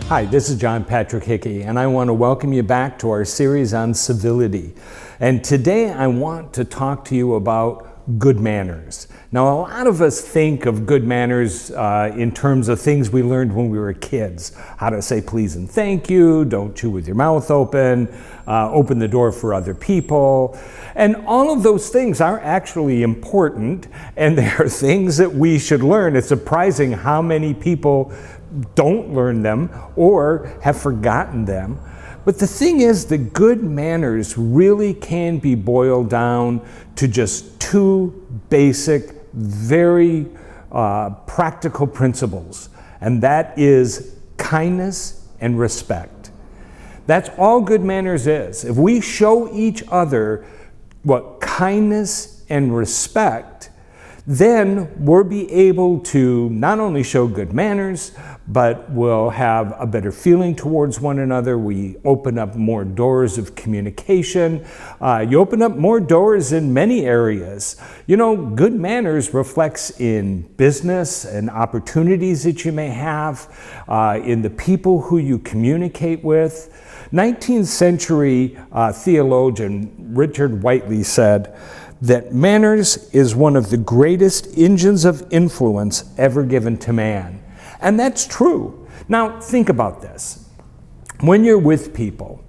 Hi, this is John Patrick Hickey, and I want to welcome you back to our series on civility. And today I want to talk to you about good manners. Now, a lot of us think of good manners in terms of things we learned when we were kids. How to say please and thank you, don't chew with your mouth open, open the door for other people. And all of those things are actually important, and they are things that we should learn. It's surprising how many people don't learn them or have forgotten them. But the thing is that good manners really can be boiled down to just two basic, very practical principles, and that is kindness and respect. That's all good manners is. If we show each other what kindness and respect, then we'll be able to not only show good manners, but we'll have a better feeling towards one another. We open up more doors of communication. You open up more doors in many areas. You know, good manners reflects in business and opportunities that you may have, in the people who you communicate with. 19th century theologian Richard Whiteley said that manners is one of the greatest engines of influence ever given to man. And that's true. Now, think about this. When you're with people,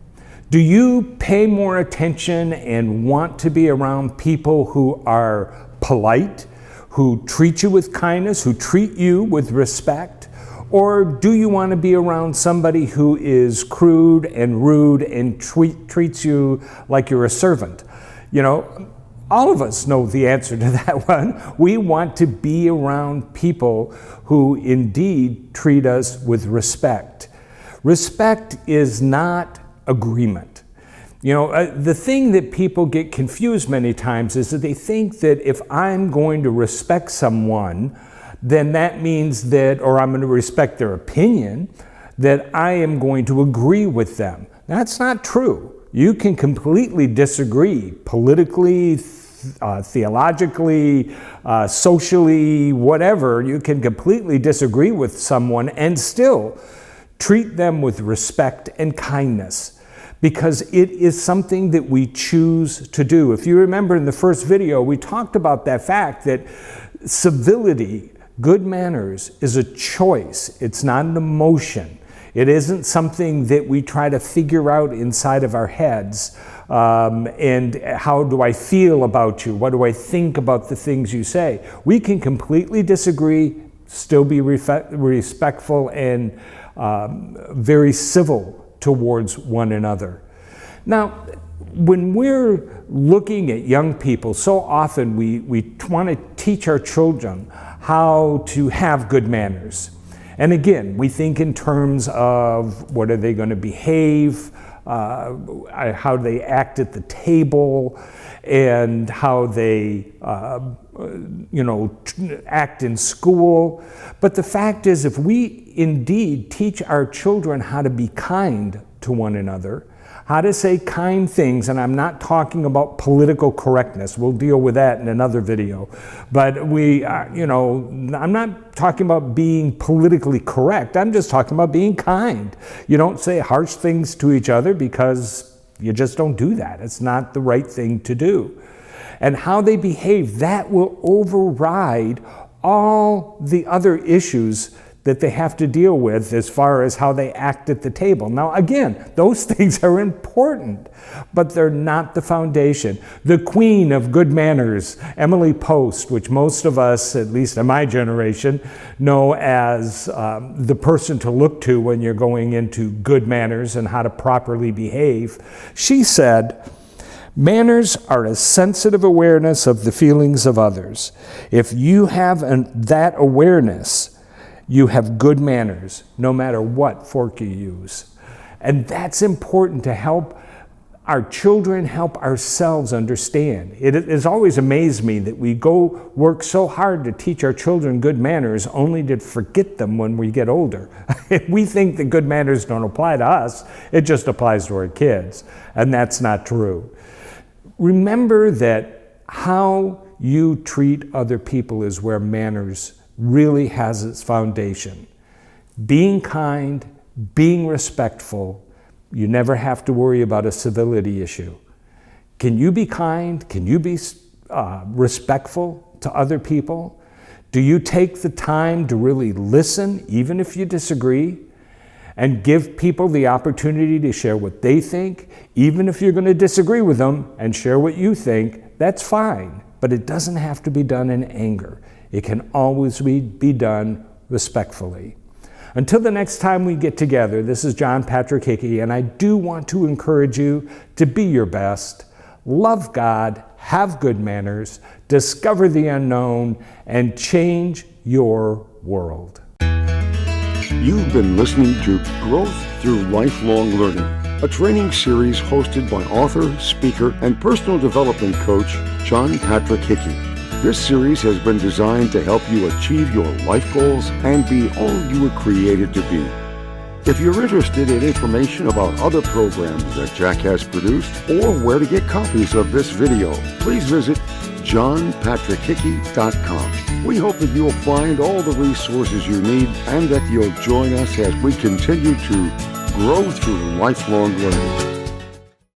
do you pay more attention and want to be around people who are polite, who treat you with kindness, who treat you with respect? Or do you want to be around somebody who is crude and rude and treats you like you're a servant? You know, all of us know the answer to that one. We want to be around people who indeed treat us with respect. Respect is not agreement. You know, the thing that people get confused many times is that they think that if I'm going to respect someone, then that means that, or I'm going to respect their opinion, that I am going to agree with them. That's not true. You can completely disagree politically, theologically, socially, whatever. You can completely disagree with someone and still treat them with respect and kindness, because it is something that we choose to do. If you remember in the first video, we talked about that fact that civility, good manners, is a choice. It's not an emotion. It isn't something that we try to figure out inside of our heads. And how do I feel about you? What do I think about the things you say? We can completely disagree, still be respectful and very civil towards one another. Now, when we're looking at young people, so often we want to teach our children how to have good manners. And again, we think in terms of what are they going to behave, how they act at the table, and how they act in school. But the fact is, if we indeed teach our children how to be kind to one another, how to say kind things, and I'm not talking about political correctness. We'll deal with that in another video. But I'm not talking about being politically correct. I'm just talking about being kind. You don't say harsh things to each other because you just don't do that. It's not the right thing to do. And how they behave, that will override all the other issues that they have to deal with as far as how they act at the table. Now, again, those things are important, but they're not the foundation. The queen of good manners, Emily Post, which most of us, at least in my generation, know as the person to look to when you're going into good manners and how to properly behave, she said, "Manners are a sensitive awareness of the feelings of others. If you have that awareness, you have good manners, no matter what fork you use." And that's important to help our children, help ourselves understand. It has always amazed me that we go work so hard to teach our children good manners only to forget them when we get older. We think that good manners don't apply to us, it just applies to our kids. And that's not true. Remember that how you treat other people is where manners really has its foundation. Being kind, being respectful. You never have to worry about a civility issue. Can you be kind? Can you be respectful to other people? Do you take the time to really listen, even if you disagree, and give people the opportunity to share what they think? Even if you're going to disagree with them and share what you think, that's fine. But it doesn't have to be done in anger. It can always be done respectfully. Until the next time we get together, this is John Patrick Hickey, and I do want to encourage you to be your best, love God, have good manners, discover the unknown, and change your world. You've been listening to Growth Through Lifelong Learning, a training series hosted by author, speaker, and personal development coach John Patrick Hickey. This series has been designed to help you achieve your life goals and be all you were created to be. If you're interested in information about other programs that Jack has produced or where to get copies of this video, please visit johnpatrickhickey.com. We hope that you'll find all the resources you need and that you'll join us as we continue to grow through lifelong learning.